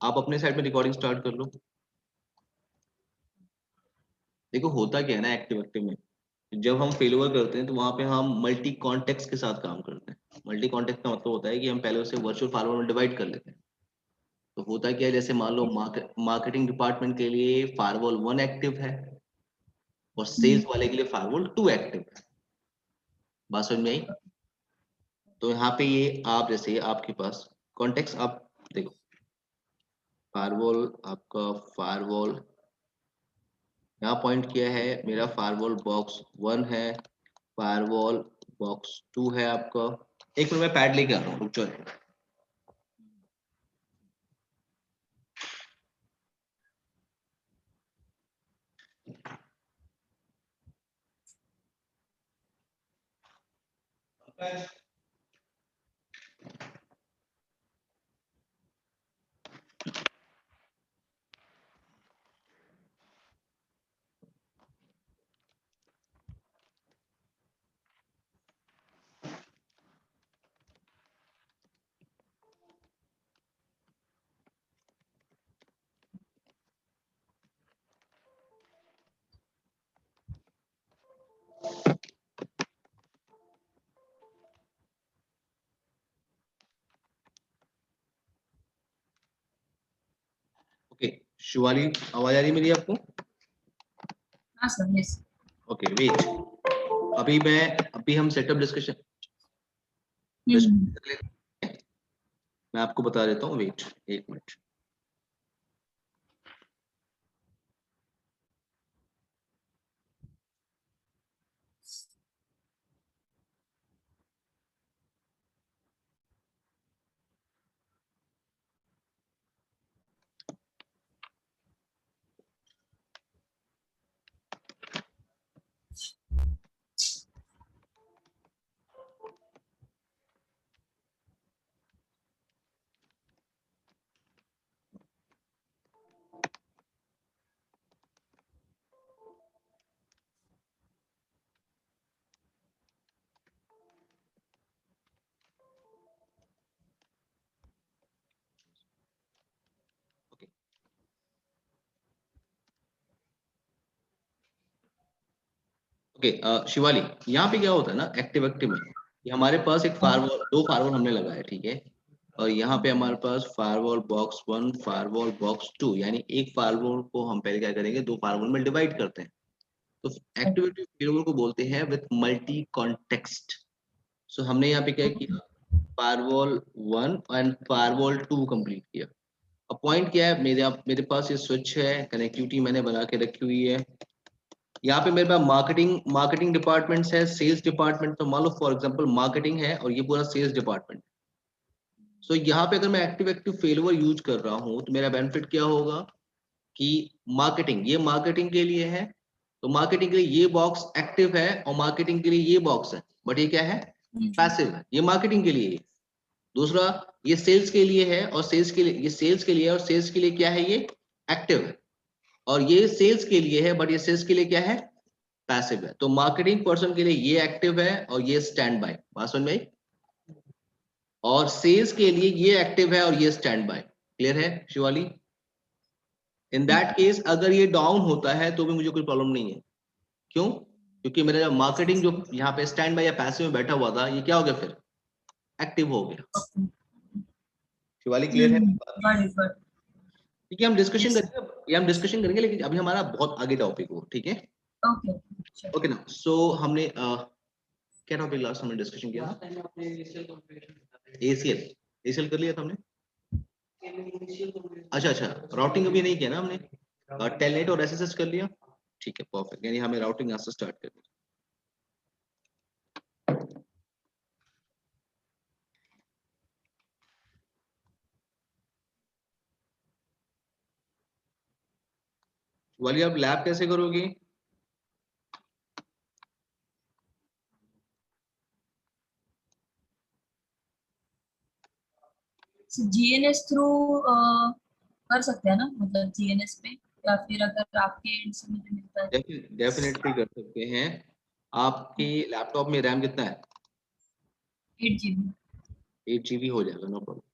आप अपने साइड में रिकॉर्डिंग स्टार्ट कर लो। देखो होता क्या है ना एक्टिव एक्टिव में, जब हम फेलओवर करते हैं तो वहां पे हम मल्टी कॉन्टेक्स्ट के साथ काम करते हैं। मल्टी कॉन्टेक्स्ट का मतलब होता है कि हम पहले उसे वर्चुअल फार्वर्ड में डिवाइड कर लेते हैं। तो होता क्या है, जैसे मान लो मार्केटिंग डिपार्टमेंट के लिए फायरवॉल 1 एक्टिव है और सेल्स वाले के लिए फायरवॉल 2 एक्टिव है। बात समझ में आई? तो यहाँ पे ये आप जैसे आपके पास कॉन्टेक्स्ट आप देखो, फायरवॉल आपका फायरवॉल यहाँ पॉइंट किया है, मेरा फायरवॉल बॉक्स 1 है, फायरवॉल बॉक्स 2 है आपका। एक मिनट मैं पैड लेके आ रहा हूँ, रुक जाओ। ओके शिवाली, आवाज आ रही है मेरी आपको? हाँ सर, यस। ओके वेट, अभी हम सेटअप डिस्कशन मैं आपको बता देता हूँ, वेट 1 मिनट। ओके शिवाली, यहाँ पे क्या होता है ना एक्टिव एक्टिव में, कि हमारे पास एक फायरवॉल, 2 फायरवॉल हमने लगाए, ठीक है। और यहाँ पे हमारे पास फायरवॉल बॉक्स 1, फायरवॉल बॉक्स 2, यानी एक फायरवॉल को हम पहले क्या करेंगे, 2 फायरवॉल में डिवाइड करते हैं। तो एक्टिविटी फायरवॉल को बोलते हैं विथ मल्टी कॉन्टेक्स्ट। सो हमने यहाँ पे क्या किया, फायरवॉल 1 एंड फायरवॉल 2 कंप्लीट किया। अब पॉइंट क्या है, मेरे पास ये स्विच है, कनेक्टिविटी मैंने बना के रखी हुई है। यहाँ पे मेरे पास मार्केटिंग डिपार्टमेंट्स है, सेल्स डिपार्टमेंट, तो मान लो फॉर एग्जांपल मार्केटिंग है और ये पूरा सेल्स डिपार्टमेंट। सो यहाँ पे अगर मैं एक्टिव एक्टिव फेलवर यूज कर रहा हूँ तो मेरा बेनिफिट क्या होगा कि ये मार्केटिंग के लिए है, तो मार्केटिंग के लिए ये बॉक्स एक्टिव है और मार्केटिंग के लिए ये बॉक्स है, बट ये क्या है, पैसिव है। ये मार्केटिंग के लिए है। दूसरा, ये सेल्स के लिए है और सेल्स के लिए, ये सेल्स के लिए है और सेल्स के लिए क्या है, ये एक्टिव है। और ये सेल्स के लिए है बट ये सेल्स के लिए क्या है, पैसिव है। तो मार्केटिंग पर्सन के लिए ये एक्टिव है और ये स्टैंड बाय, बात समझ में आई? और सेल्स के लिए ये एक्टिव है और ये स्टैंड बाय। क्लियर है शिवाली? इन दैट केस अगर ये डाउन होता है तो भी मुझे कोई प्रॉब्लम नहीं है। क्यों? क्योंकि मेरा मार्केटिंग जो यहाँ पे स्टैंड बाय या पैसिव में बैठा हुआ था, ये क्या हो गया, फिर एक्टिव हो गया। शिवाली क्लियर है? ठीक है, हम डिस्कशन करेंगे, ये हम डिस्कशन करेंगे, लेकिन अभी हमारा बहुत आगे टॉपिक हो, ठीक है। ओके ना, सो हमने क्या टॉपिक लास्ट हमने डिस्कशन किया था? एसीएल, एसीएल कर लिया था हमने। अच्छा अच्छा, राउटिंग अभी नहीं किया ना हमने, टेलनेट और एसएसएस कर लिया। ठीक है परफेक्ट, यानी हमें राउटिंग यहाँ से स्टार्ट करनी है। वाली आप लैब कैसे करोगे? जीएनएस थ्रू कर सकते हैं ना, मतलब जीएनएस पे, या फिर अगर आपके एंड से मुझे मिलता है। डेफिनेटली कर सकते हैं। आपकी लैपटॉप में रैम कितना है? 8 GB। 8 GB हो जाएगा, नो प्रॉब्लम।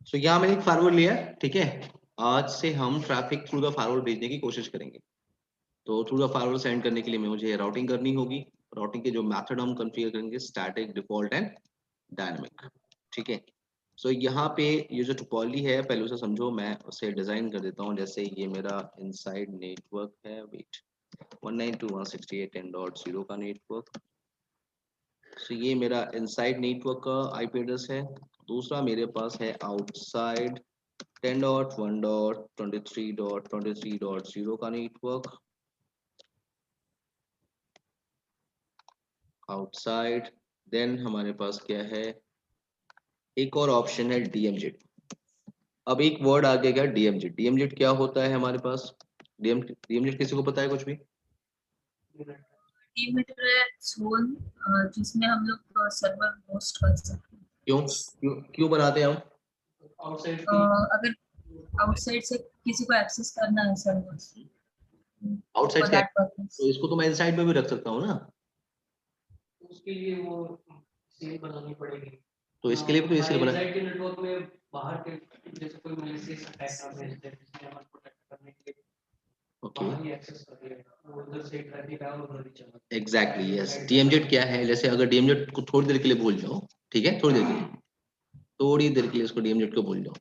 सो यहाँ मैंने एक फारवर्ड लिया, ठीक है। आज से हम ट्रैफिक थ्रू द फारवर्ड भेजने की कोशिश करेंगे। तो थ्रू द फारवर्ड सेंड करने के लिए मुझे राउटिंग करनी होगी। राउटिंग के जो मेथड हम कॉन्फ़िगर करेंगे, स्टैटिक, डिफॉल्ट एंड डायनामिक, ठीक है। सो यहाँ पे ये जो टोपोलॉजी है पहले उसे समझो, मैं उसे डिजाइन कर देता हूँ। जैसे ये मेरा इनसाइड नेटवर्क है, वेट 192.168.10.0 का नेटवर्क। सो ये मेरा इनसाइड नेटवर्क का आईपी एड्रेस है। दूसरा मेरे पास है आउटसाइड 10.1.23.23.0 का नेटवर्क, आउटसाइड। देन हमारे पास क्या है, एक और ऑप्शन है डीएमजेड। अब एक वर्ड आ गया डीएमजेड। डीएमजेड क्या होता है हमारे पास? डीएमजेड किसी को पता है कुछ भी? डीमीटर है जोन जिसमें हम लोग सर्वर होस्ट कर सकते हैं। क्यों क्यों क्यों बनाते हैं हम? अगर आउटसाइड से किसी को एक्सेस करना है सर्वर आउटसाइड फॉर से, दैट तो पर्पस। इसको तो मैं इनसाइड में भी रख सकता हूँ ना। उसके लिए वो सील बनानी पड़ेगी। तो इसके लिए भी तो इसे बना। इनसाइड के नेटवर्क में बाहर के जैसे कोई मैलिशियस अटैक कर भेजते हैं जिसमें हमें प्रोटेक्ट करने के लिए ओके, बाहर ही एक्सेस कर लेगा, वो उधर से ट्रैफिक आया उधर ही चला। Exactly yes. डीएमजेड क्या है, जैसे अगर डीएमजेड को थोड़ी देर के लिए भूल जाओ, ठीक है, थोड़ी देर के लिए, थोड़ी देर के लिए इसको डीएमजेड को भूल जाओ।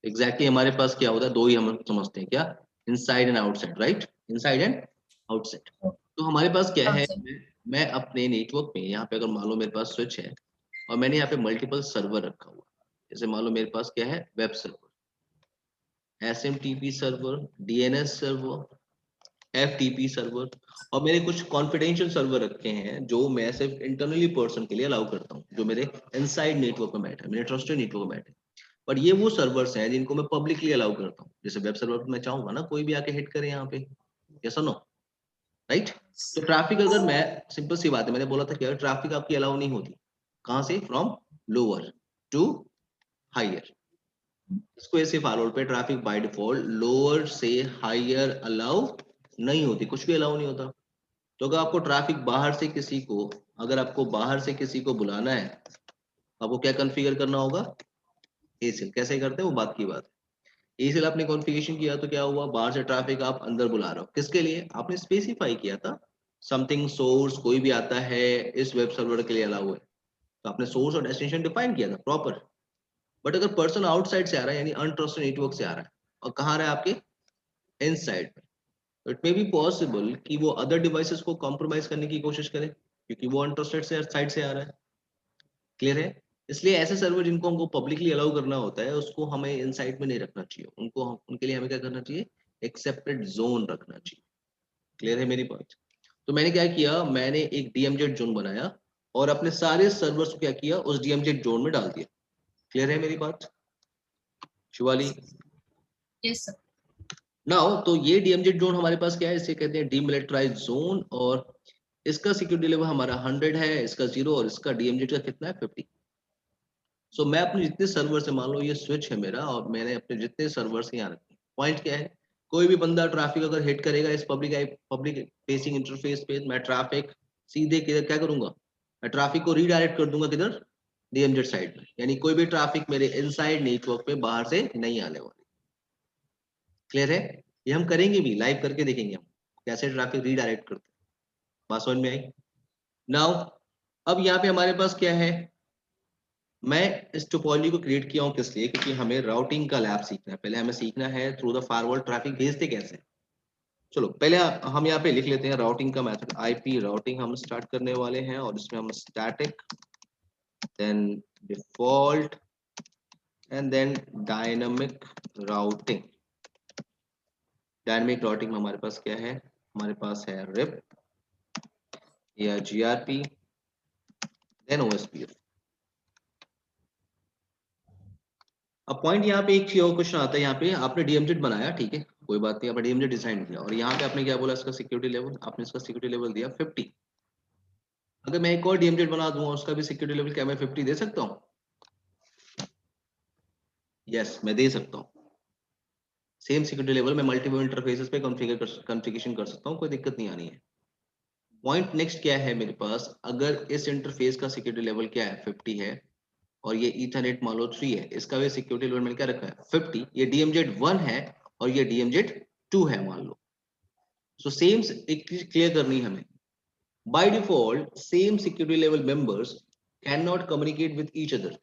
एग्जैक्टली हमारे पास क्या होता है, दो ही हम समझते हैं क्या, inside and outside, right, inside and outside. तो हमारे पास क्या है, आउटसाइड मैं अपने नेटवर्क में यहाँ पे अगर मान लो मेरे पास स्विच है और मैंने यहाँ पे मल्टीपल सर्वर रखा हुआ, जैसे मान लो मेरे पास क्या है, web server, SMTP server, DNS server, FTP server, और मेरे कुछ कॉन्फिडेंशियल सर्वर रखे हैं जो मैं सिर्फ इंटरनली पर्सन के लिए अलाउ करता हूँ, जो मेरे इनसाइड नेटवर्क में बैठे हैं, मेरे ट्रस्टेड नेटवर्क में बैठे हैं। बट ये वो सर्वर्स हैं जिनको मैं पब्लिकली अलाउ करता हूँ। जैसे वेब सर्वर पे मैं चाहूंगा ना कोई भी आके हिट करे यहाँ पे, यस और नो, राइट। तो ट्रैफिक, अगर मैं, सिंपल सी बात है, मैंने बोला था कि ट्रैफिक आपकी अलाउ नहीं होती, कहाँ से, फ्रॉम लोअर टू हायर। इसको ऐसे फॉरवर्ड पे ट्रैफिक बाय डिफॉल्ट लोअर से हायर अलाउ नहीं होती, कुछ भी अलाउ नहीं होता। तो अगर आपको ट्रैफिक बाहर से किसी को, अगर आपको बाहर से किसी को बुलाना है, आपको क्या कॉन्फ़िगर करना होगा, एसीएल। कैसे करते हैं वो बात की बात है। एसीएल आपने कॉन्फ़िगरेशन किया तो क्या हुआ, बाहर से ट्रैफिक आप अंदर बुला रहे हो, किसके लिए, आपने स्पेसिफाई किया था समथिंग सोर्स कोई भी आता है इस वेब सर्वर के लिए अलाउ है, तो आपने सोर्स और डेस्टिनेशन डिफाइन किया था प्रॉपर। बट अगर पर्सन आउटसाइड से आ रहा है, यानी अनट्रस्टेड नेटवर्क से आ रहा है, और कहाँ आ रहा है, आपके इनसाइड में, तो इट मे बी पॉसिबल कि वो अदर डिवाइसेस को कॉम्प्रोमाइज करने की कोशिश करे, क्योंकि वो अनट्रस्टेड से साइड से आ रहा है। क्लियर है? इसलिए ऐसे सर्वर जिनको हमको पब्लिकली अलाउ करना होता है, उसको हमें इनसाइड में नहीं रखना चाहिए, उनको उनके लिए हमें क्या करना चाहिए, एक सेपरेट जोन रखना चाहिए। क्लियर है मेरी बात? तो मैंने क्या किया, मैंने एक डीएमजेड जोन बनाया और अपने सारे सर्वर्स को क्या किया, उस डीएमजेड जोन में डाल दिया। क्लियर है मेरी बात शिवाली? Yes sir. नाउ तो ये डीएमजेड जोन हमारे पास क्या है, इसे कहते हैं डीमिलिटराइज्ड जोन, और इसका सिक्योरिटी लेवल हमारा 100 है, इसका 0, और इसका डीएमजेड का कितना है, 50। सो मैं अपने जितने सर्वर से, मान लो ये स्विच है मेरा, और मैंने अपने जितने सर्वर से यहाँ रखे, पॉइंट क्या है, कोई भी बंदा ट्रैफिक अगर हिट करेगा इस पब्लिक फेसिंग इंटरफेस पे, मैं ट्रैफिक सीधे किधर क्या करूंगा, मैं ट्रैफिक को रीडायरेक्ट कर दूंगा किधर, डीएमजेड साइड में, यानी कोई भी ट्रैफिक मेरे इनसाइड नेटवर्क पे बाहर से नहीं आने वाली। क्लियर है? ये हम करेंगे भी, लाइव करके देखेंगे हम कैसे ट्रैफिक रीडायरेक्ट करते हैं। बात समझ में आई? नाउ अब यहाँ पे हमारे पास क्या है, मैं इस टोपोलॉजी को क्रिएट किया हूँ किस लिए, क्योंकि हमें राउटिंग का लैब सीखना है। पहले हमें सीखना है थ्रू द फायरवॉल ट्रैफिक भेजते कैसे। चलो पहले हम यहाँ पे लिख लेते हैं राउटिंग का मेथड, आईपी राउटिंग हम स्टार्ट करने वाले हैं, और इसमें हम static, then default, and then dynamic routing. Dynamic routing में हमारे पास क्या है, हमारे पास है रिप या जीआरपी, देन ओएसपीएफ। अब पॉइंट यहाँ पे एक और क्वेश्चन आता है, यहाँ पे आपने डीएमजेड बनाया, ठीक है, कोई बात नहीं, आपने डीएमजेड डिजाइन किया, और यहाँ पे आपने क्या बोला, इसका सिक्योरिटी लेवल, आपने इसका सिक्योरिटी लेवल दिया 50। अगर मैं एक और डीएमजेड बना दूंगा, उसका भी सिक्योरिटी लेवल क्या मैं 50 दे सकता हूँ? यस, मैं दे सकता हूँ। सेम सिक्योरिटी लेवल मैं मल्टीपल इंटरफेसेस पे कॉन्फ़िगरेशन कर सकता हूँ, कोई दिक्कत नहीं आनी है। पॉइंट नेक्स्ट क्या है मेरे पास, अगर इस इंटरफेस का सिक्योरिटी लेवल क्या है, 50 है, और ये ईथरनेट मान लो 3 है, इसका भी सिक्योरिटी लेवल मैंने क्या रखा है 50, ये DMZ 1 है और ये DMZ 2 है मान लो। सो सेम एक चीज क्लियर करनी है हमें, by default same security level members can not communicate with each other.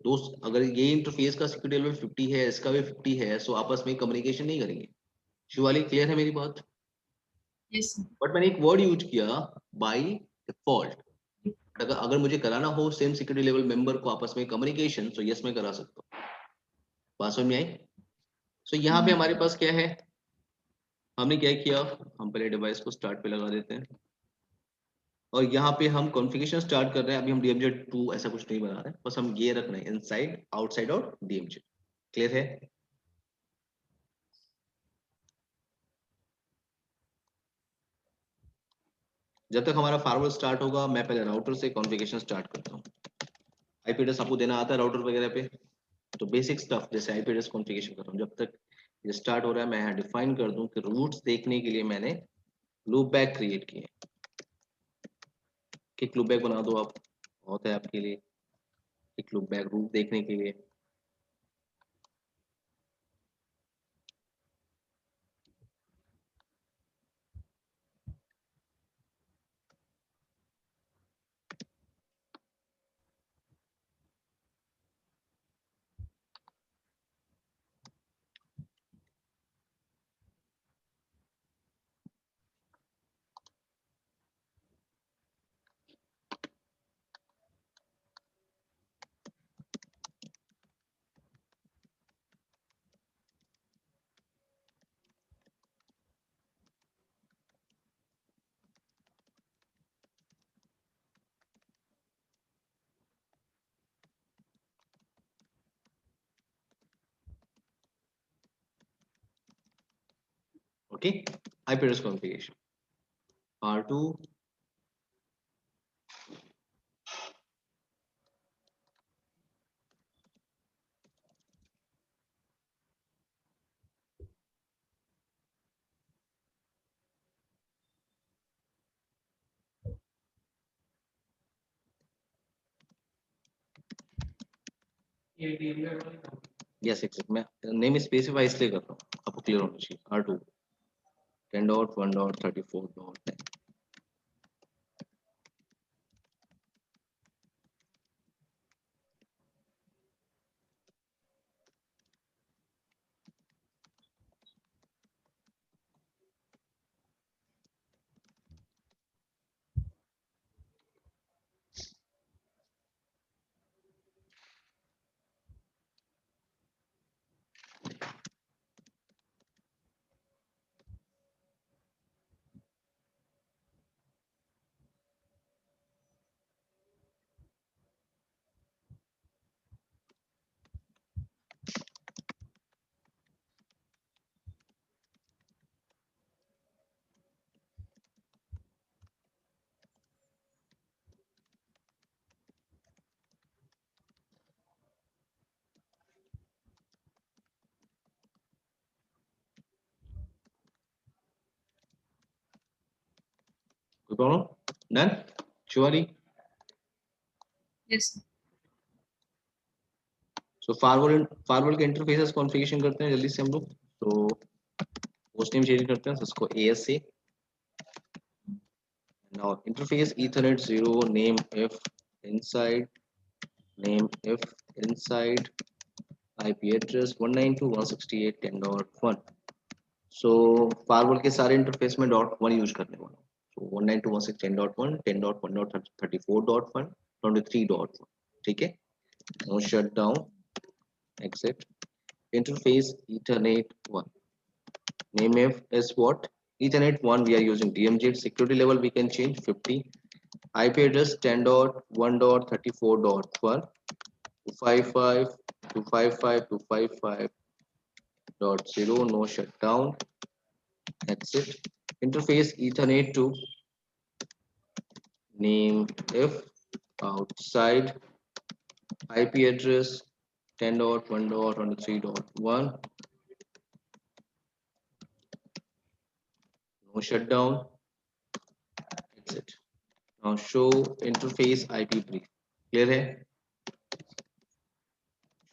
दोस्त अगर ये इंटरफेस का सिक्योरिटी लेवल 50 है, इसका भी 50 है, सो आपस में कम्युनिकेशन नहीं करेंगे। शिवाली क्लियर है मेरी बात? Yes sir. बट मैंने एक वर्ड यूज किया बाय डिफॉल्ट, अगर मुझे कराना हो सेम सिक्योरिटी लेवल मेंबर को आपस में कम्युनिकेशन, तो यस मैं करा सकता हूँ। बात समझ में आई? सो यहाँ पे हमारे पास क्या है, हमने क्या किया, हम पहले डिवाइस को स्टार्ट पे लगा देते हैं और यहाँ पे हम कॉन्फ़िगरेशन स्टार्ट कर रहे हैं। अभी हम DMZ2 ऐसा कुछ नहीं बना रहे हैं, बस हम ये रख रहे हैं इनसाइड आउटसाइड और DMZ। क्लियर है? जब तक हमारा फार्मवर्ड स्टार्ट होगा, मैं पहले राउटर से कॉन्फ़िगरेशन स्टार्ट करता हूँ। आईपी एड्रेस आपको देना आता है राउटर वगैरह पे, तो बेसिक स्टफ जैसे आईपी एड्रेस कॉन्फ़िगरेशन कर रहा हूँ। जब तक ये स्टार्ट हो रहा है, मैं यहाँ डिफाइन कर दूं कि रूट्स देखने के लिए मैंने लूप बैक क्रिएट किए। किक लूप बैक बना दो आप, होता है आपके लिए किक लूप बैक रूट देखने के लिए। Okay, IP address configuration R2 ये DMZ वाली काम। यस एक्सेप्ट, मैं नेम स्पेसिफाई इसलिए कर रहा हूँ, आपको क्लियर होना चाहिए। R2 10.1.34.10। कोई problem? Done Shivali? Yes sir. So firewall के इंटरफेसेस कॉन्फ़िगरेशन करते हैं जल्दी से हम लोग। तो होस्ट नेम चेंज करते हैं, उसको AS से। Now interface Ethernet 0 name if inside IP address 192.168.10.1। So firewall के सारे इंटरफेस में .1 यूज करने वाला हूँ। सो 192.168.10.1 10.1.34.1 23.1। ठीक है, no shut down exit interface Ethernet 1 name is what Ethernet 1 we are using DMZ security level we can change 50 IP address 10.1.34.1 255 255 255.0 no shutdown exit interface Ethernet 2 name if outside IP address 10.1.23.1 no shutdown exit. Now show interface IP brief. Clear है?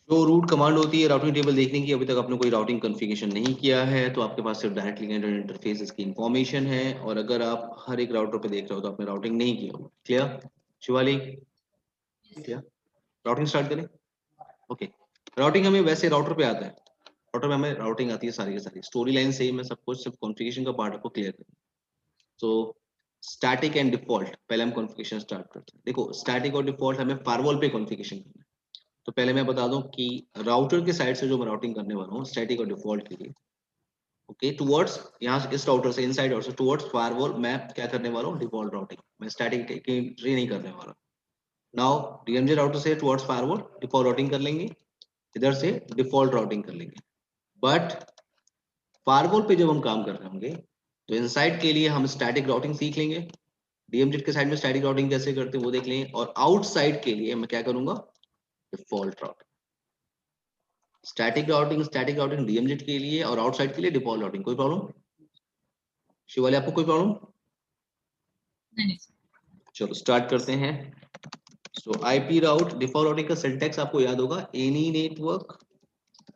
Show root command होती है routing table देखने की। अभी तक आपने कोई routing configuration नहीं किया है तो आपके पास सिर्फ डायरेक्टली इंटरफेस की इंफॉर्मेशन है, और अगर आप हर एक राउटर पे देख रहे हो तो आपने राउटिंग नहीं किया होगा। Clear Shivali? Clear? Routing start करें। ओके, राउटिंग हमें वैसे राउटर पे आता है, राउटर में हमें राउटिंग आती है सारी की सारी, स्टोरी लाइन से ही मैं सब कुछ सिर्फ कॉन्फ़िगरेशन का पार्ट आपको क्लियर करूँ। तो स्टैटिक एंड डिफॉल्ट, पहले हम कॉन्फ़िगरेशन स्टार्ट करते हैं। देखो स्टैटिक और डिफॉल्ट हमें फायरवॉल पे कॉन्फ़िगरेशन करना है। तो पहले मैं बता दूं कि राउटर के साइड से जो मैं राउटिंग करने वाला हूँ स्टैटिक और डिफॉल्ट के लिए, ओके, टुवर्ड्स यहाँ से इस राउटर से इनसाइड और से टुवर्ड्स फायरवॉल मैं क्या करने वाला हूँ, डिफॉल्ट राउटिंग। मैं स्टैटिक की एंट्री नहीं करने वाला। नाउ डीएमजे राउटर से टुवर्ड्स फायरवॉल डिफॉल्ट राउटिंग कर लेंगे, इधर से डिफॉल्ट राउटिंग कर लेंगे। बट फायरवॉल पे जब हम काम कर रहे होंगे तो इनसाइड के लिए हम स्टैटिक राउटिंग सीख लेंगे, डीएमजेड के साइड में स्टैटिक राउटिंग कैसे करते हैं वो देख लेंगे, और आउटसाइड के लिए मैं क्या करूंगा, default routing. Static routing DMZ के लिए और आउटसाइड के लिए डिफॉल्ट राउटिंग। कोई प्रॉब्लम शिवाली, आपको कोई प्रॉब्लम? नहीं चलो स्टार्ट करते हैं। सो आईपी राउट डिफॉल्ट राउटिंग का सिंटैक्स आपको याद होगा, any network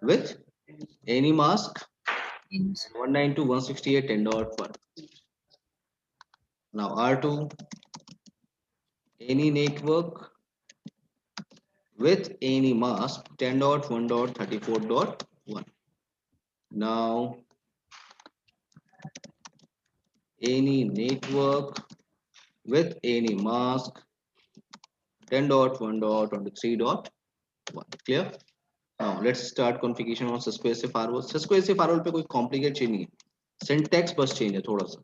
with any mask 192.168.10.1. now R2 any network with any mask 10.1.34.1. now any network with any mask 10.1.23.1. clear? now let's start configuration on Cisco SA firewall. Cisco SA firewall पे कोई complicate change नहीं है, syntax बस change है थोड़ा सा,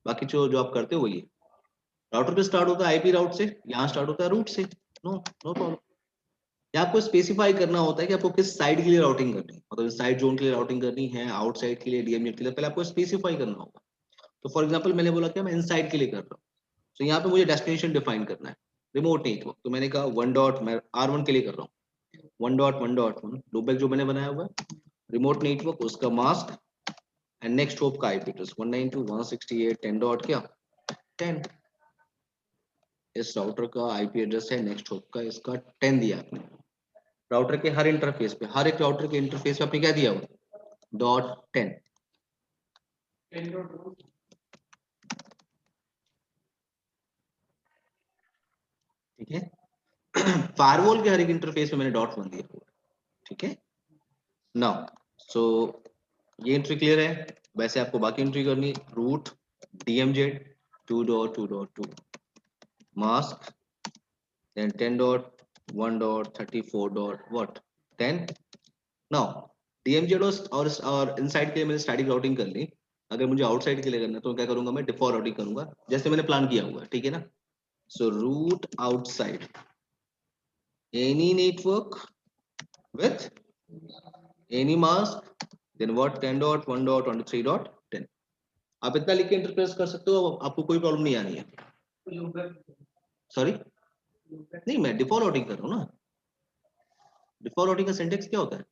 बाकी जो आप करते हो वही है। राउटर पे स्टार्ट होता है आईपी राउट से, यहाँ स्टार्ट होता है रूट से। No problem. यहाँ आपको स्पेसिफाई करना होता है कि आपको किस साइड के लिए राउटिंग करनी है, मतलब साइड जोन के लिए राउटिंग करनी है, आउटसाइड के लिए, डीएमजेड के लिए, पहले आपको स्पेसिफाई करना होगा। तो फॉर एग्जांपल मैंने बोला कि मैं इनसाइड के लिए कर रहा हूँ, तो यहाँ पे मुझे डेस्टिनेशन डिफाइन करना है, रिमोट नेटवर्क। तो मैंने कहा 1 डॉट, मैं R1 के लिए कर रहा हूँ 1.1.1 लूपबैक जो मैंने बनाया हुआ है, रिमोट नेटवर्क उसका मास्क एंड नेक्स्ट होप का आईपी एड्रेस 192.168.10. क्या 10, इस राउटर का आईपी एड्रेस है, नेक्स्ट होप का इसका 10 दिया आपने। राउटर के हर इंटरफेस पे, हर एक राउटर के इंटरफेस पे आपने क्या दिया हुआ, .10। ठीक है फायरवॉल के हर एक इंटरफेस पे मैंने .1 दिया हुआ, ठीक है। नाउ सो ये एंट्री क्लियर है। वैसे आपको बाकी एंट्री करनी, route DMZ 2.2.2 mask then 10.1.34.10. Now DMZ और इनसाइड के लिए मैंने स्टैटिक राउटिंग कर ली। अगर मुझे आउटसाइड के लिए करना है तो क्या करूंगा, मैं डिफॉल्ट राउटिंग करूंगा जैसे मैंने प्लान किया हुआ है, ठीक है ना। So route outside any network with any mask then what 10.1.23.10. आप इतना लिख के इंटरप्रेस कर सकते हो, आपको कोई प्रॉब्लम नहीं आनी है। सॉरी नहीं, मैं डिफॉल्ट राउटिंग कर रहा हूँ ना। डिफॉल्ट राउटिंग का सिंटेक्स क्या होता है?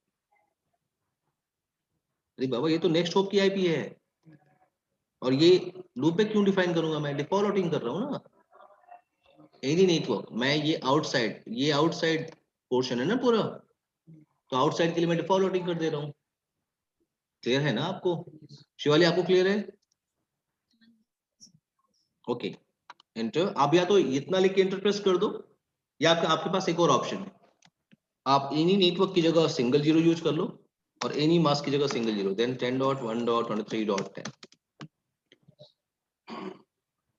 अरे बाबा ये तो नेक्स्ट होप की आईपी है, और ये लूप पे क्यों डिफाइन करूंगा, मैं डिफॉल्ट राउटिंग कर रहा हूँ ना। एनी नेटवर्क, मैं ये आउटसाइड पोर्शन है ना पूरा, तो आउटसाइड के लिए मैं डिफॉल्ट राउटिंग कर दे रहा हूँ। क्लियर है ना आपको शिवाली, आपको क्लियर है? Okay enter. आप या तो इतना लिख के एंटर प्रेस कर दो, या आपके पास एक और ऑप्शन है, आप एनी नेटवर्क की जगह सिंगल जीरो यूज कर लो और एनी मास्क की जगह single zero, then 10.1.23.10।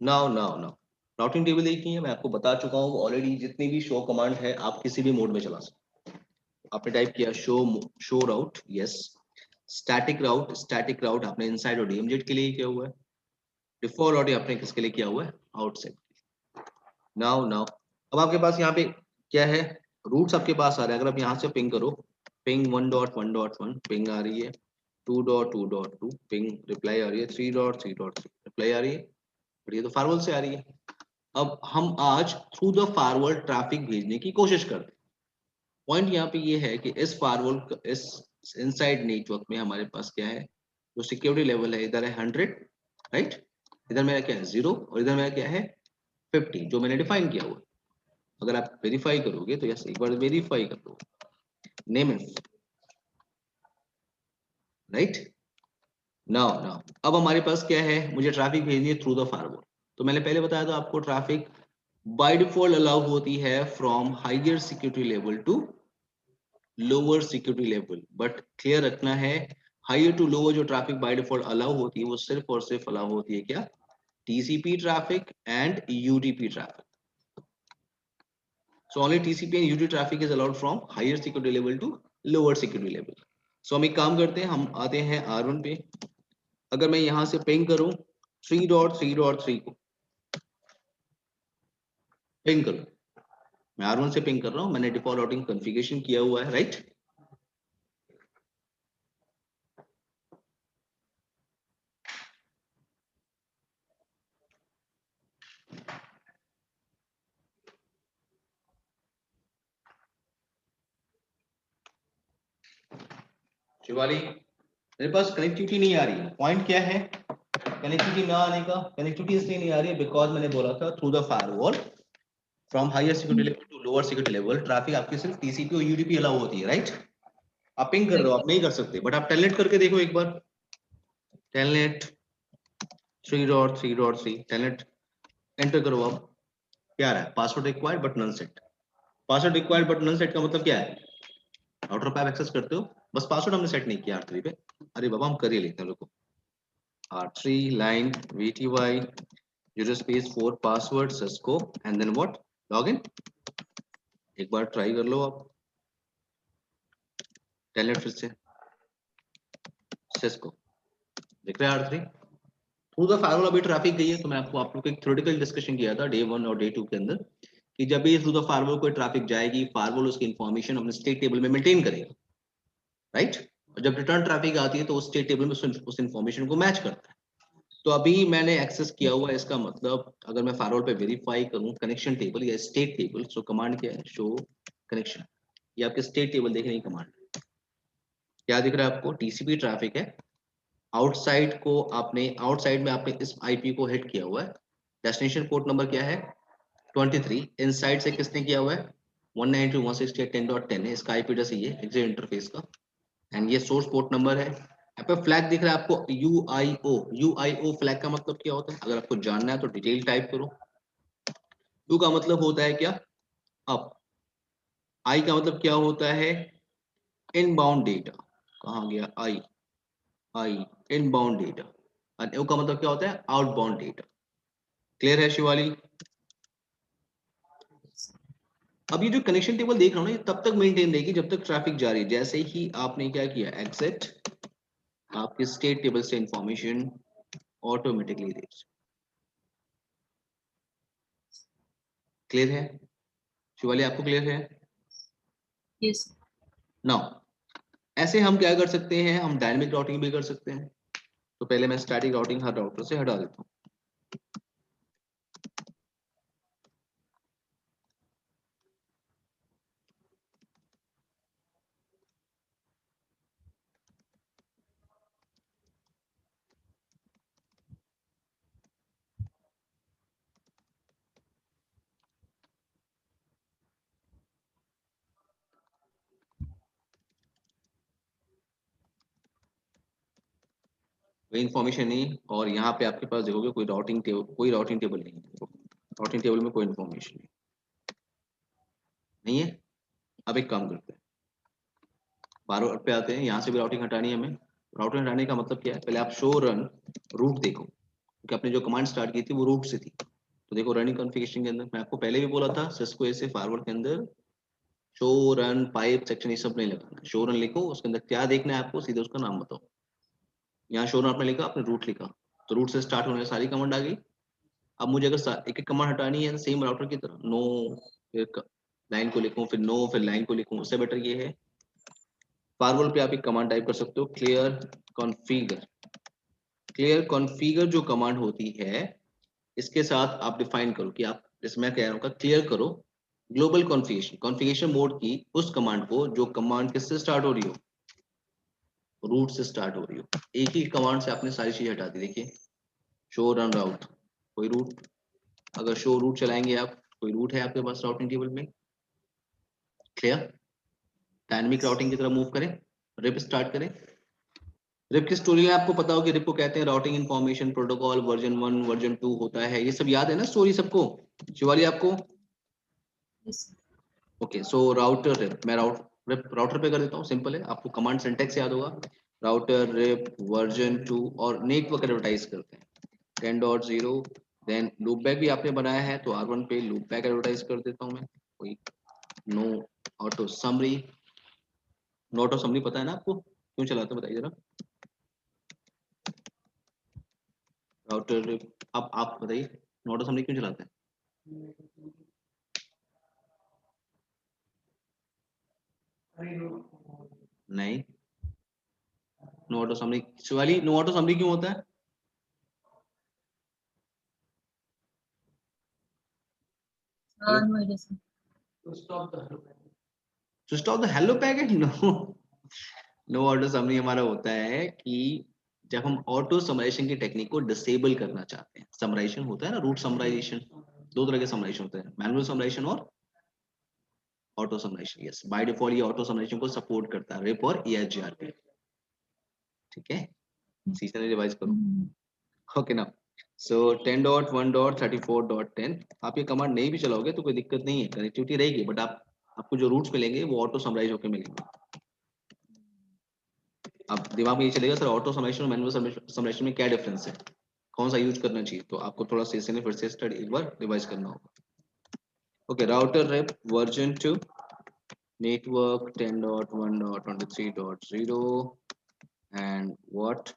Now routing table देखनी है, मैं आपको बता चुका हूँ ऑलरेडी, जितनी भी शो कमांड है आप किसी भी मोड में चला सकते हो। आपने टाइप किया शो राउट, यस। स्टैटिक राउट आपने इनसाइड और डीएमजेड के लिए किया हुआ है। डिफॉल्ट राउटिंग आपने किसके लिए किया हुआ है, आउटसाइड। नाउ अब आपके पास यहाँ पे क्या है, रूट्स आपके पास आ रहा है। अगर आप यहाँ से पिंग करो, पिंग 1.1.1 पिंग आ रही है, 2.2.2 पिंग रिप्लाई आ रही है, 3.3.3 रिप्लाई आ रही है, और ये तो फायरवॉल से आ रही है। अब हम आज थ्रू द फायरवॉल ट्रैफिक भेजने की कोशिश करते हैं। पॉइंट यहाँ पे ये है कि इस फायरवॉल, इस इनसाइड नेटवर्क में हमारे पास क्या है, जो सिक्योरिटी लेवल है, इधर है 100, राइट, इधर मेरा क्या है 0, और इधर मेरा क्या है 50, जो मैंने डिफाइन किया हुआ। अगर आप वेरीफाई करोगे तो यस, एक बार वेरीफाई कर लो, name if, right. Now now अब हमारे पास क्या है, मुझे ट्रैफिक भेजनी है थ्रू द फायरवॉल। तो मैंने पहले बताया था आपको, ट्रैफिक बाय डिफॉल्ट अलाउ होती है from higher security level to lower security level, but clear रखना है, हायर टू लोअर जो ट्रैफिक बाय डिफॉल्ट अलाउ होती है वो सिर्फ और सिर्फ अलाउ होती है क्या, TCP traffic and UDP traffic. So only TCP and UDP traffic is allowed from higher security level to lower security level. So हम एक काम करते हैं, हम आते हैं R1 पे। अगर मैं यहाँ से पिंग करूं 3.3.3 को पिंग करूं, मैं R1 से पिंग कर रहा हूं, मैंने डिफॉल्ट राउटिंग कॉन्फ़िगरेशन किया हुआ है, राइट। शिवाली, मेरे पास कनेक्टिविटी नहीं आ रही है, पॉइंट क्या है कनेक्टिविटी ना आने का? कनेक्टिविटी इसलिए नहीं आ रही है बिकॉज मैंने बोला था through the firewall from higher security level to lower security level traffic आपकी सिर्फ टीसीपी और यूडीपी अलाउ होती है, राइट। आप पिंग कर रहे हो, आप नहीं कर सकते, बट आप टेलनेट करके देखो एक बार, टेलनेट 3.3.3 टेलनेट एंटर करो। अब क्या रहा है, password required but none set. Password required but none set का मतलब क्या है, राउटर पे आप एक्सेस करते हो, बस पासवर्ड हमने सेट नहीं किया R3 पे। अरे बाबा हम कर ही लेते हैं, लोगों R3 line VTY user space 4 password Cisco and then what login. एक बार ट्राई कर लो आप टेलनेट फिर से सिस्को, देख रहे हैं R3 थ्रू द फायरवॉल अभी ट्रैफिक गई है। तो मैं आपको आप लोग को एक थ्योरेटिकल डिस्कशन किया था डे 1 और डे 2 के अंदर कि जब भी थ्रू द फायरवॉल कोई ट्रैफिक जाएगी, फायरवॉल उसकी इंफॉर्मेशन अपने स्टेट टेबल में मेंटेन करेगा, राइट। और जब रिटर्न ट्रैफिक आती है तो उस स्टेट टेबल में उस इंफॉर्मेशन को मैच करता है। तो अभी मैंने एक्सेस किया हुआ है, इसका मतलब अगर मैं फायरवॉल पे वेरीफाई करूं कनेक्शन टेबल या स्टेट टेबल, सो कमांड क्या है, शो कनेक्शन, ये आपके स्टेट टेबल देखने की कमांड। क्या दिख रहा है आपको, टीसीपी ट्रैफिक है, आउटसाइड को आपने, आउटसाइड में आपने इस आईपी को हिट किया हुआ है, डेस्टिनेशन पोर्ट नंबर क्या है 23, इनसाइड से किसने किया हुआ है 192.168.10.10 है, इसका आईपी एड्रेस ये एग्जिट इंटरफेस का, एंड ये सोर्स पोर्ट नंबर है। यहाँ पे फ्लैग दिख रहा है आपको UIO, UIO फ्लैग का मतलब क्या होता है, अगर आपको जानना है तो डिटेल टाइप करो। यू का मतलब होता है क्या अप, आई का मतलब क्या होता है इनबाउंड डेटा, कहाँ गया आई इनबाउंड डेटा, और यू का मतलब क्या होता है आउटबाउंड डेटा। क्लियर है शिवाली? अब ये जो कनेक्शन टेबल देख रहा हूँ ना, ये तब तक मेंटेन रहेगी जब तक ट्रैफिक जारी है। जैसे ही आपने क्या किया एग्जिट, आपके स्टेट टेबल से इंफॉर्मेशन ऑटोमेटिकली दे। क्लियर है शिवाली, आपको क्लियर है? यस। नाउ ऐसे हम क्या कर सकते हैं, हम डायनेमिक राउटिंग भी कर सकते हैं। तो पहले मैं स्टैटिक राउटिंग हर राउटर से हटा देता हूँ। कोई इन्फॉर्मेशन नहीं, और यहाँ पे आपके पास देखोगे कोई राउटिंग टेबल, कोई राउटिंग टेबल नहीं है, राउटिंग टेबल में कोई इन्फॉर्मेशन नहीं है। अब एक काम करते हैं, बार पे आते हैं, यहाँ से भी राउटिंग हटानी है हमें। राउटिंग हटाने का मतलब क्या है, पहले आप शो रन रूट देखो, क्योंकि आपने जो कमांड स्टार्ट की थी वो रूट से थी। तो देखो रनिंग कॉन्फ़िगरेशन के अंदर मैं आपको पहले भी बोला था, सिस्को ऐसे फारवर्ड के अंदर शो रन पाइप सेक्शन ये सब नहीं लगाना, शो रन लिखो, उसके अंदर क्या देखना है आपको सीधे उसका नाम बताओ। यहाँ शो रन आपने लिखा, आपने रूट लिखा, तो रूट से स्टार्ट होने सारी कमांड आ गई। अब मुझे अगर एक एक कमांड हटानी है सेम राउटर की तरह, नो फिर लाइन को लिखूं, फिर नो फिर लाइन को लिखूं, उससे बेटर ये है फारवर्ड पे आप एक कमांड टाइप कर सकते हो, क्लियर कॉन्फ़िगर। क्लियर कॉन्फ़िगर जो कमांड होती है, इसके साथ आप डिफाइन करो कि आप, जैसे मैं कह रहा हूँ क्लियर करो ग्लोबल कॉन्फ़िगरेशन, कॉन्फ़िगरेशन मोड की उस कमांड को जो कमांड किससे स्टार्ट हो रही हो, रूट से स्टार्ट हो रही हो। एक ही कमांड से आपने सारी चीजें हटा दी। देखिए शो रन राउट, कोई रूट, अगर शो रूट चलाएंगे आप कोई रूट है आपके पास राउटिंग टेबल में? क्लियर? डायनेमिक राउटिंग की तरफ मूव करें, रिप स्टार्ट करें। रिप की स्टोरी है, आपको पता हो कि रिप को कहते हैं routing information protocol, version 1 version 2 होता है, ये सब याद है ना स्टोरी सबको? शिवाली आपको? Yes. Okay, so router RIP, मैं राउटर पे कर देता हूँ, सिंपल है, आपको कमांड सिंटेक्स याद होगा, राउटर रिप वर्जन 2 और नेटवर्क एडवर्टाइज करते हैं 10.0। देन लूप बैक भी आपने बनाया है तो R1 पे लूप बैक एडवर्टाइज कर देता हूँ मैं, कोई no auto summary. No auto summary पता है ना आपको, क्यों चलाते हैं बताइए जरा। राउटर रिप, आप बताइए नो ऑटो समरी क्यों चलाते हैं? नहीं, no auto summary Shivali, no auto summary क्यों होता है? Hello, No, it isn't. To stop the hello packet. To stop the hello packet? No, no auto summary हमारा होता है कि जब हम ऑटो समराइजेशन की टेक्निक को डिसेबल करना चाहते हैं। समराइजेशन होता है ना, रूट समराइजेशन, दो तरह के समराइजेशन होते हैं, मैनुअल समराइजेशन और auto summarization. Yes, by default ये ऑटो समराइजेशन को सपोर्ट करता है, रिप और ESGRP। ठीक है, सीजन रिवाइज करो। ओके ना, सो 10.1.34.10 आप ये कमांड नहीं भी चलाओगे तो कोई दिक्कत नहीं है, कनेक्टिविटी रहेगी, बट आपको जो रूट्स मिलेंगे वो ऑटो समराइज होकर मिलेंगे। अब दिमाग में ये चलेगा सर ऑटो समराइजेशन और मैनुअल समराइजेशन में क्या डिफरेंस है, कौन सा यूज करना चाहिए, तो आपको थोड़ा सेशन में फिर से स्टडी एक बार रिवाइज करना होगा। Okay, router RIP version 2 network 10.1.23.0 and what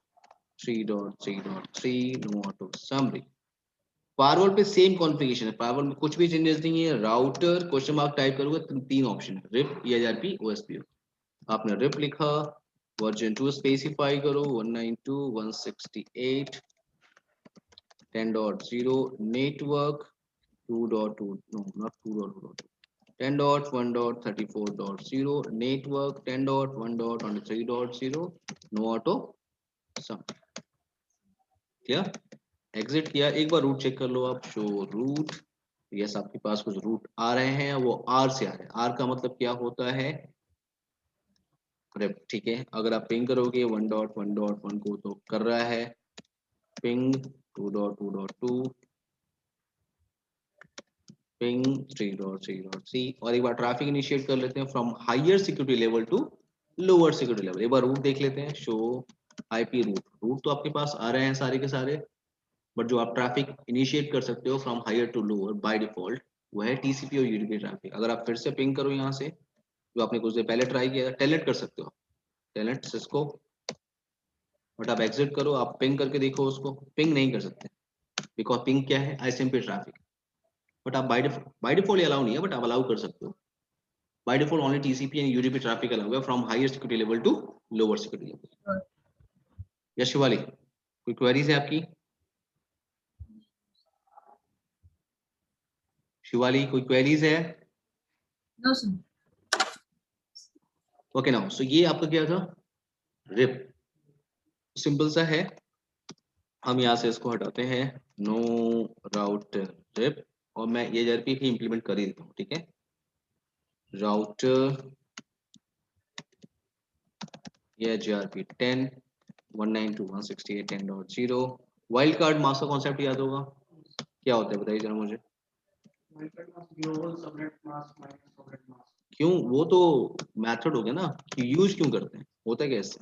3.3.3 no auto summary. Firewall पे सेम कॉन्फ़िगरेशन है, फायरवॉल में कुछ भी चेंजेस नहीं है। राउटर क्वेश्चन मार्क टाइप करोगे तो तीन ऑप्शन है, रिप ESRP OSPF। आपने रिप लिखा, वर्जन 2 स्पेसिफाई करो 192.168 10.0 network 2.2 no not 2.2 10.1.34.0 network 10.1.23.0 no auto sum. क्या एग्जिट किया, एक बार रूट चेक कर लो आप, शो रूट। यस, आपके पास कुछ रूट आ रहे हैं, वो आर से आ रहे हैं। आर का मतलब क्या होता है? रिप। ठीक है, अगर आप पिंग करोगे 1.1.1 को तो कर रहा है पिंग 2.2.2 पिंग 3.3.3 और एक बार ट्रैफिक इनिशिएट कर लेते हैं from higher security level to lower security level. एक बार रूट देख लेते हैं, शो IP रूट। रूट तो आपके पास आ रहे हैं सारे के सारे, बट जो आप ट्रैफिक इनिशिएट कर सकते हो from higher to lower by default वो है TCP और UDP ट्रैफिक। अगर आप फिर से पिंग करो यहाँ से, जो आपने कुछ देर पहले ट्राई किया, टेलनेट कर सकते हो, टेलनेट सिस्को, बट आप एग्जिट करो, आप पिंग करके देखो उसको, पिंग नहीं कर सकते बिकॉज पिंग क्या है, ICMP ट्रैफिक। बट आप बाय डिफॉल्ट ये अलाउ नहीं है, बट आप अलाउ कर सकते हो। By default only TCP and UDP traffic allow है from higher security level to lower security level. Yes Shivali, कोई क्वेरीज है आपकी? शिवाली, कोई क्वेरीज है? No, sir. ओके नाउ, सो ये आपका क्या था, रिप। सिंपल सा है, हम यहाँ से इसको हटाते हैं, नो राउटर रिप, और मैं ये ESRP भी इंप्लीमेंट कर ही देता हूँ। ठीक है, router ESRP 10 192.168.10.0 wild card mask का कॉन्सेप्ट याद होगा, क्या होता है बताइए जरा मुझे। Global subnet mask minus subnet mask. क्यों, वो तो मेथड हो गया ना, कि यूज क्यों करते हैं, होता है कैसे,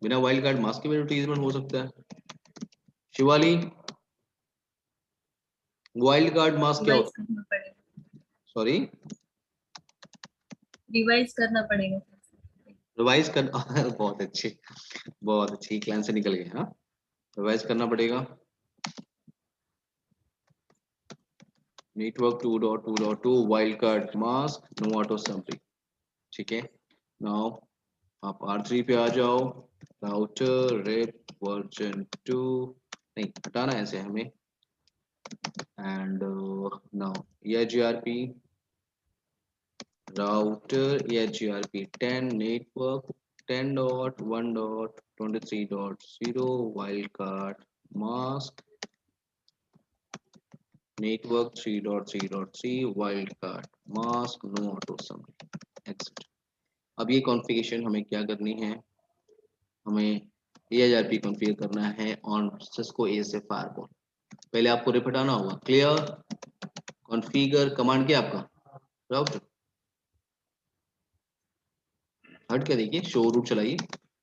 बिना वाइल्ड कार्ड मास्क के भी एडवर्टीजमेंट हो सकता है। शिवाली, वाइल्ड कार्ड मास्क क्या रिवाइज होता करना पड़ेगा, है? सॉरी, रिवाइज करना पड़ेगा। रिवाइज कर बहुत अच्छी क्लान से निकल गए। हाँ, रिवाइज करना पड़ेगा। Network 2.2.2 wildcard mask no auto summary. ठीक है, नाउ आप R3 पे आ जाओ, राउटर रेप वर्जन 2 नहीं हटाना है ऐसे हमें, and now ESGRP router ESGRP 10 network 10.1.23.0 wild card mask network 3.3.3 wildcard mask no auto summary exit। अब ये कॉन्फ़िगरेशन हमें क्या करनी है, हमें AHRP कॉन्फ़िगर करना है ऑन सिस्को ASA फायरवॉल। पहले आपको रिपीट आना होगा, क्लियर कॉन्फ़िगर कमांड क्या आपका राउटर, हट के देखिए, शो रूट चलाइए,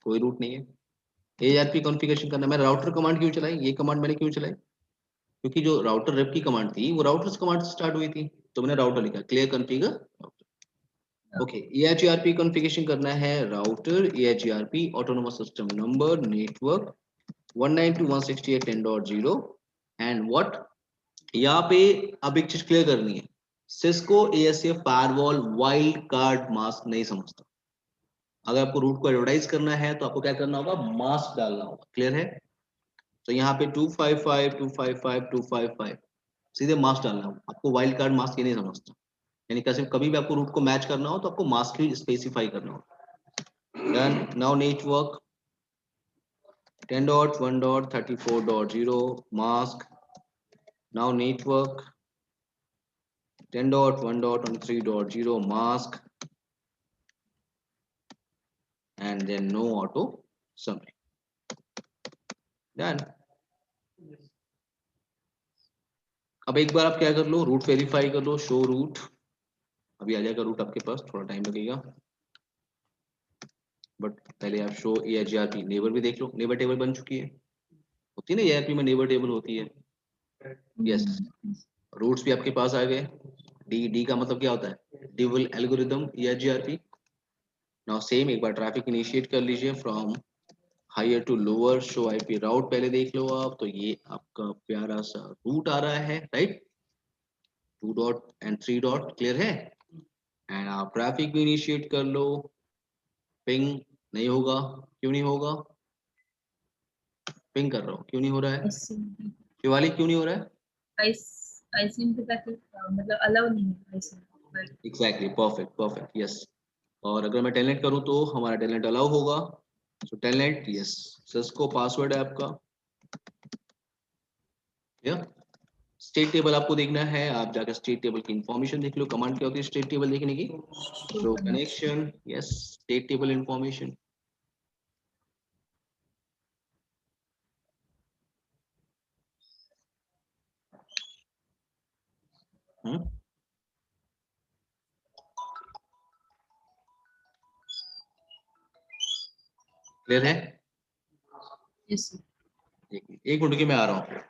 कोई रूट नहीं है। AHRP कॉन्फ़िगरेशन करना, मैंने राउटर कमांड क्यों चलाई, ये कमांड मैंने क्यों चलाई, क्योंकि जो राउटर रेप की कमांड थी वो राउटर्स कमांड से स्टार्ट हुई थी, तो मैंने राउटर लिखा, clear configure router. Okay, AHRP configuration करना है router AHRP autonomous system number network 192.168.10.0 and what, यहाँ पे अब एक चीज क्लियर करनी है, Cisco ASA firewall wild card mask नहीं समझता। अगर आपको रूट को एडवर्टाइज करना है तो आपको क्या करना होगा, मास्क डालना होगा, क्लियर है। तो यहाँ पे 255 255 255 सीधे मास्क डालना होगा, आपको वाइल्ड कार्ड मास्क ये नहीं समझता, यानी कैसे कभी भी आपको रूट को मैच करना हो तो आपको मास्क ही स्पेसिफाई करना होगा। Done, now network 10.1.34.0 mask, now network 10.1.3.0 mask and then no auto summary, done। अब एक बार आप क्या कर लो, रूट वेरीफाई कर लो, शो रूट, अभी आ जाएगा रूट आपके पास, थोड़ा टाइम लगेगा, बट पहले आप शो AHRP नेबर भी देख लो, नेबर टेबल बन चुकी है, होती है ना AHRP में नेबर टेबल होती है, यस। रूट्स भी आपके पास आ गए, डी का मतलब क्या होता है, dual algorithm AHRP। Now same एक बार ट्रैफिक इनिशिएट कर लीजिए from higher to lower, show IP route पहले देख लो आप, तो ये आपका प्यारा सा रूट आ रहा है, right, 2 dot and 3 dot, clear है। एंड आप ट्रैफिक भी इनिशिएट कर लो, पिंग नहीं होगा, क्यों नहीं होगा, पिंग कर रहा हूँ क्यों नहीं हो रहा है, शिवाली क्यों नहीं हो रहा है, मतलब अलाउ नहीं है एग्जैक्टली, परफेक्ट परफेक्ट, यस। और अगर मैं टेलनेट करूँ तो हमारा टेलनेट अलाउ होगा, सो टेलनेट यस, सिस्को पासवर्ड है आपका, या स्टेट टेबल आपको देखना है, आप जाकर स्टेट टेबल की इंफॉर्मेशन देख लो, कमांड क्या होती है स्टेट टेबल देखने की, show connection, yes, state table information. Clear है, यस एक मिनट की मैं आ रहा हूँ।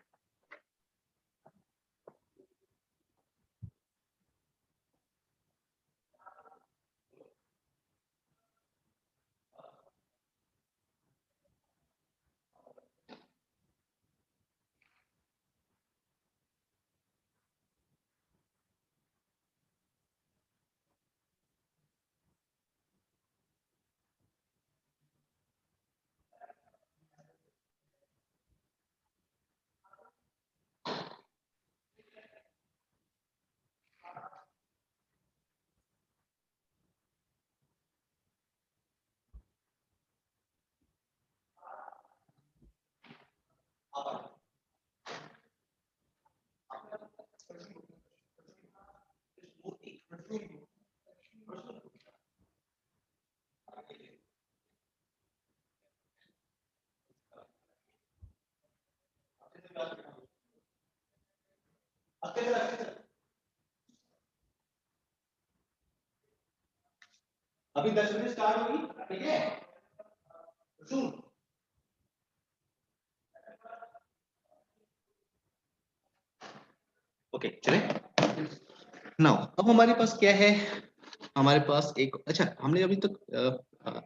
अभी 10 बजे स्टार्ट होगी, ठीक है, ओके चले। नाउ अब हमारे पास क्या है, हमारे पास एक, अच्छा हमने अभी तक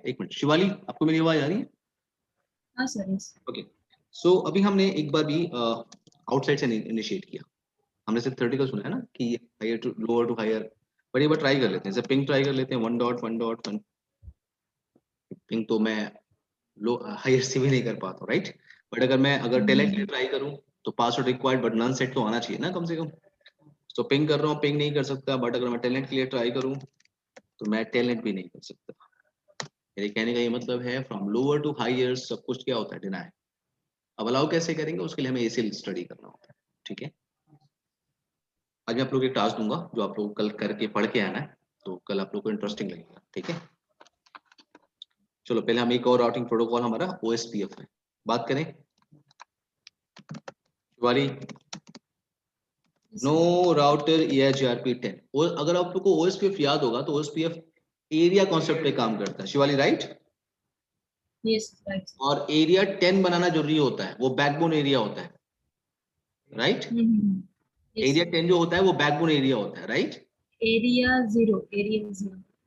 एक मिनट, शिवाली आपको मेरी आवाज आ रही है, हाँ सर यस ओके। सो अभी हमने एक बार भी आउटसाइड से इनिशिएट किया, हमने सिर्फ थ्योरेटिकल सुना है ना कि higher to lower to higher, पर एक बार ट्राई कर लेते हैं, जैसे पिंग ट्राई कर लेते हैं 1.1.1, पिंग तो मैं लो हायर से भी नहीं कर पाता, राइट, बट अगर टेलेंट के लिए ट्राई करूं तो password required but none set तो आना चाहिए ना कम से कम। तो पिंग कर रहा हूँ, पिंग नहीं कर सकता, बट अगर मैं टेलेंट के लिए ट्राई करूं तो मैं टेलेंट भी नहीं कर सकता। मेरे कहने का ये मतलब है फ्रॉम लोअर टू हायर सब कुछ क्या होता है, डिनाई। अब अलाउ कैसे करेंगे, उसके लिए हमें एसीएल स्टडी करना होता है, ठीक है। आज मैं आप लोग को एक टास्क दूंगा जो आप लोग कल करके पढ़ के आना है, तो कल आप लोग को इंटरेस्टिंग लगेगा, ठीक है। चलो पहले हम एक और राउटिंग प्रोटोकॉल हमारा OSPF है, बात करें वाली नो राउटर EIGRP 10। और अगर आप लोग को OSPF याद होगा तो OSPF एरिया कॉन्सेप्ट पे काम करता है, शिवाली राइट। Yes right. और एरिया 10 बनाना जरूरी होता है, वो बैकबोन एरिया होता है, राइट। एरिया 10 जो होता है वो बैकबोन एरिया होता है, राइट। एरिया 0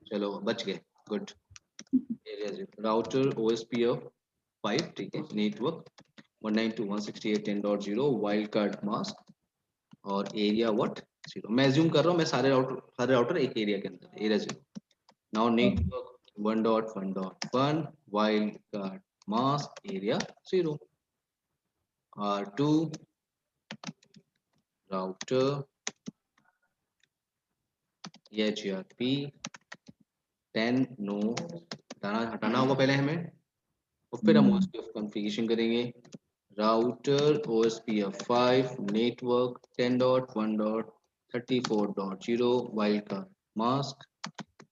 चलो बच गए, गुड। एरिया 0 राउटर OSPF 5, ठीक है। नेटवर्क 192.168.10.0 वाइल्ड कार्ड मास्क और एरिया व्हाट 0। मैं अज्यूम कर रहा हूँ मैं सारे राउटर एक एरिया के अंदर, area 0। Now network 1.1.1 wildcard mask area 0। R2 router EIGRP 10 no हटाना होगा पहले हमें, और फिर हम OSPF कॉन्फ़िगरेशन करेंगे। Router OSPF 5 network 10.1.34.0 wildcard mask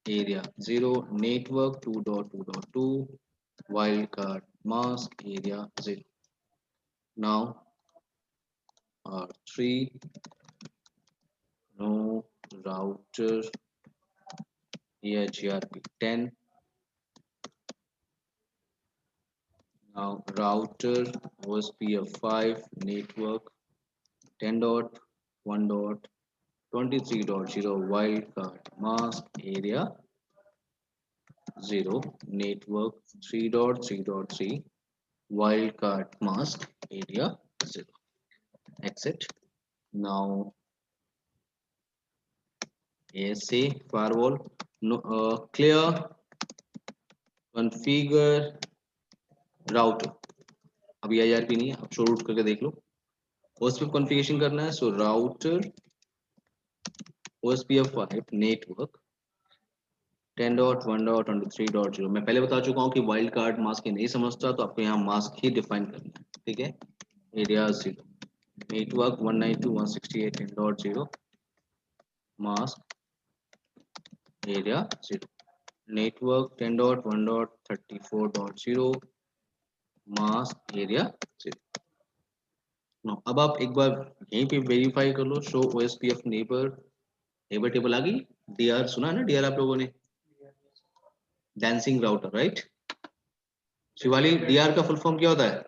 area 0 network 2.2.2 wildcard mask area 0। Now R3 no router EIGRP 10। Now router OSPF 5 network 10.1.23.0 wildcard mask area 0 network 3.3.3 wildcard mask area 0. Exit. Now ASA firewall no, clear configure router। अभी IRP नहीं है, आप show root करके देख लो। OSPF configuration करना है, so router OSPF 5 network 10.1.23.0। मैं पहले बता चुका हूँ कि वाइल्ड कार्ड मास्क नहीं समझता तो आपको यहाँ मास्क ही डिफाइन करना है, ठीक है। Area 0 network 192.168.10.0 mask area 0 network 10.1.34.0 mask area 0। अब आप एक बार यहीं पे वेरीफाई कर लो, शो OSPF नेबर टेबल आ गई। DR सुना ना, DR आप लोगों ने, dancing router, right. Shivali DR का फुल फॉर्म क्या होता है?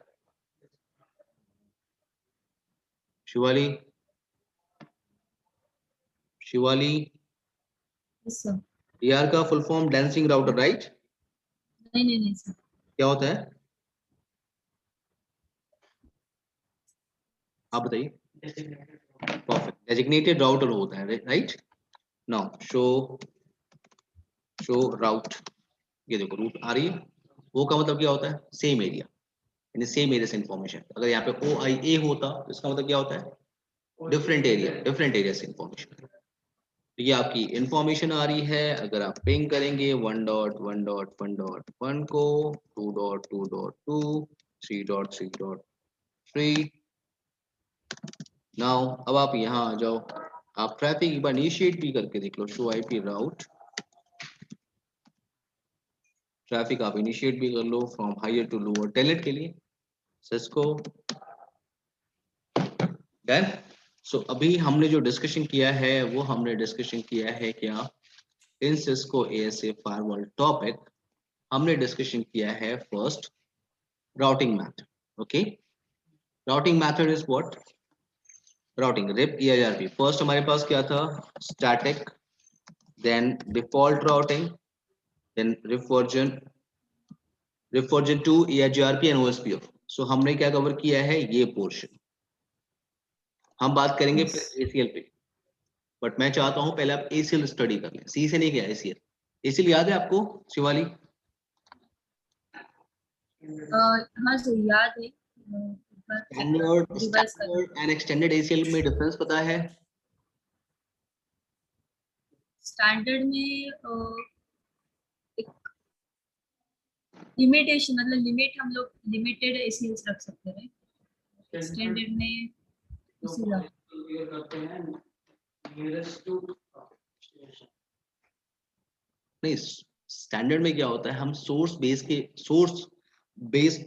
Shivali Shivali yes sir. DR का full form dancing router, right. नहीं सर। क्या होता है आप बताइए। परफेक्ट, डेजिग्नेटेड राउटर होता है, राइट। नाउ शो राउट, ये देखो रूट आ रही है, वो का मतलब क्या होता है? सेम एरिया, यानी सेम एरिया से इंफॉर्मेशन। अगर यहाँ पे OIA होता तो इसका मतलब क्या होता है? डिफरेंट एरिया से इंफॉर्मेशन। ये आपकी इंफॉर्मेशन आ रही है। अगर आप पिंग करेंगे 1.1.1.1 को 2.2.2 3.3.3। नाउ अब आप यहाँ आ जाओ, आप ट्रैफिक एक बार इनिशिएट भी करके देख लो। शो IP राउट ट्रैफिक आप इनिशिएट भी कर लो from higher to lower telnet के लिए सिस्को। डन। सो अभी हमने जो डिस्कशन किया है वो हमने डिस्कशन किया है क्या in Cisco ASA firewall topic. हमने डिस्कशन किया है first routing method, okay. Routing method is what? Routing RIP EIRP। First हमारे पास क्या था? Static, then default routing, then RIP version 2 EIGRP and OSPF। So हमने क्या कवर किया है? ये पोर्शन हम बात करेंगे फिर ACL पे, बट मैं चाहता हूं पहले आप ACL स्टडी कर लें। सी से नहीं किया ACL याद है आपको शिवाली? हाँ सर याद है। स्टैंडर्ड एंड एक्सटेंडेड ACL में डिफरेंस पता है? स्टैंडर्ड में एक लिमिटेशन, मतलब लिमिट हम लोग लिमिटेड ACLs रख सकते हैं। एक्सटेंडेड में करते हैं nearest to destination. नहीं, स्टैंडर्ड में क्या होता है, हम सोर्स बेस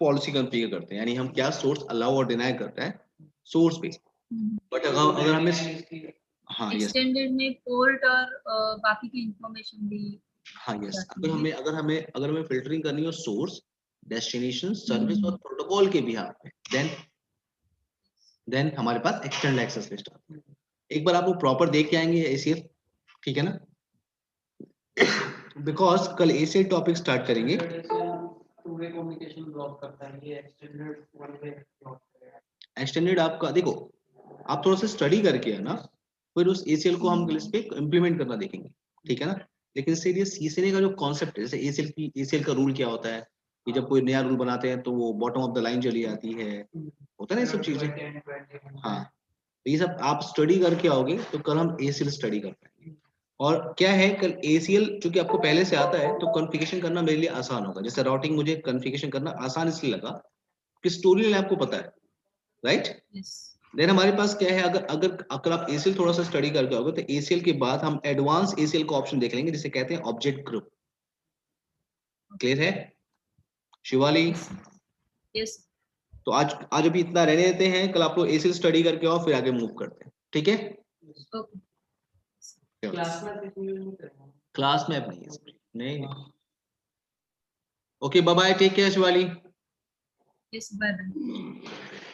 पॉलिसी कॉन्फ़िगर करते हैं, यानी हम क्या सोर्स अलाउ और डिनाई करता है, सोर्स बेस। बट अगर हमें हाँ यस एक्सटेंडेड में पोर्ट और बाकी की इंफॉर्मेशन भी हाँ यस जाती है। अगर हमें फिल्टरिंग करनी हो सोर्स, डेस्टिनेशन, सर्विस और प्रोटोकॉल के बिहाफ में, देन हमारे पास एक्सटेंड एक्सेस लिस्ट आती है। एक बार आप वो प्रॉपर देख के आएंगे एसीएल, ठीक है ना, बिकॉज कल एसीएल टॉपिक स्टार्ट करेंगे। टू वे कम्युनिकेशन ब्लॉक करता है, ये एक्सटेंडेड वन वे ब्लॉक करेगा। एक्सटेंडेड आपका देखो, आप थोड़ा सा स्टडी करके है ना, फिर उस एसीएल को हम इस पे इम्प्लीमेंट करना देखेंगे, ठीक है ना। लेकिन सीरियस सीसीएनए का जो कॉन्सेप्ट है, जैसे एसीएल का रूल क्या होता है कि जब कोई नया रूल बनाते हैं तो वो बॉटम ऑफ द लाइन चली आती है, होता है ना ये सब चीजें। हाँ, तो ये सब आप स्टडी करके आओगे तो कल हम एसीएल स्टडी कर पाएंगे। और क्या है, कल एसीएल चूंकि आपको पहले से आता है तो कॉन्फ़िगरेशन करना मेरे लिए आसान होगा। जैसे राउटिंग मुझे कॉन्फ़िगरेशन करना आसान इसलिए लगा कि स्टोरी लाइन आपको पता है, राइट। देन हमारे पास क्या है, अगर आप एसीएल थोड़ा सा स्टडी करके आओगे तो एसीएल के बाद हम एडवांस एसीएल का ऑप्शन देख लेंगे, जिसे कहते हैं ऑब्जेक्ट ग्रुप। क्लियर है शिवाली? यस। तो आज अभी इतना रहने देते हैं, कल आप लोग एसीएल स्टडी करके आओ, फिर आगे मूव करते हैं, ठीक है। क्लास में अपनी नहीं। Okay, bye bye, take care Shivali. Yes, bye bye.